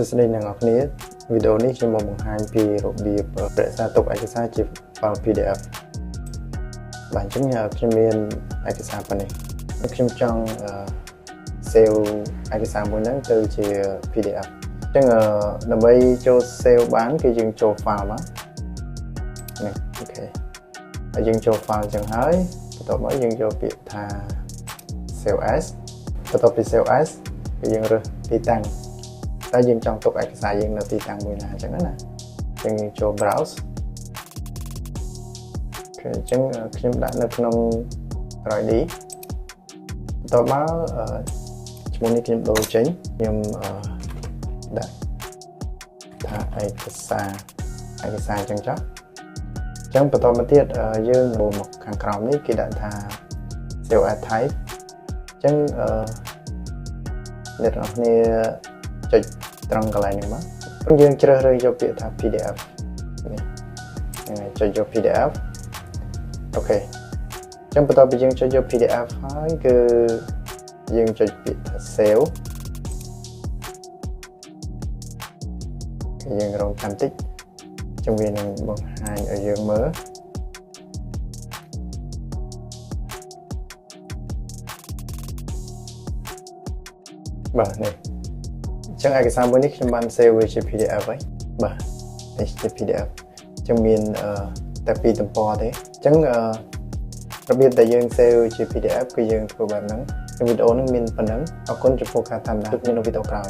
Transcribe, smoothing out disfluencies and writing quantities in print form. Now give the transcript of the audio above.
ស្ដីអ្នកនរគ្នាវីដេអូនេះខ្ញុំមកបង្ហាញពីរបៀបរក្សាទុកឯកសារជា file PDF បាទអញ្ចឹងខ្ញុំមានឯកសារប៉ុណ្នេះខ្ញុំចង់ save ឯកសារមួយហ្នឹងទៅជា PDF អញ្ចឹងដើម្បីចូល save បានគឺយើងចូល file មកនេះអូខេហើយយើងចូល file អញ្ចឹងហើយបន្ទាប់មកយើងយកពាក្យថា save as បន្ទាប់ពី save as គឺយើងរើសទីតាំងតែយើងចង់ទុកឯកសារយើងនៅទីតាំងមួយណាអញ្ចឹងណាយើងចូល browse អូខេអញ្ចឹងខ្ញុំដាក់នៅក្នុង drive D បន្ទាប់មកឈ្មោះនេះខ្ញុំដូរចេញខ្ញុំដាក់ថាឯកសារអញ្ចឹងចុះអញ្ចឹងបន្តមកទៀតយើងមកខាងក្រោមនេះគេដាក់ថា save as type អញ្ចឹងអ្នកនរគ្នាចុចត្រង់កន្លែងនេះមកយើងជ្រើសរើសយកពាក្យថា PDF នេះហើយចុចយក PDF អូខេអញ្ចឹងបន្ទាប់ពីយើងចុចយក PDF ហើយគឺយើងចុចពាក្យថា save យើងរងចាំតិចជំនាញនឹងបង្ហាញឲ្យយើងមើលបាទនេះអញ្ចឹងឯកសារមួយនេះខ្ញុំបាន save វាជា PDF ហើយបាទនេះជា PDF អញ្ចឹងមានតែពីរទំព័រទេអញ្ចឹងរបៀបដែលយើង save ជា PDF គឺយើងធ្វើបែបហ្នឹងវីដេអូនេះមានប៉ុណ្ណឹងអរគុណចំពោះការតាមដានជួបគ្នានៅវីដេអូក្រោយ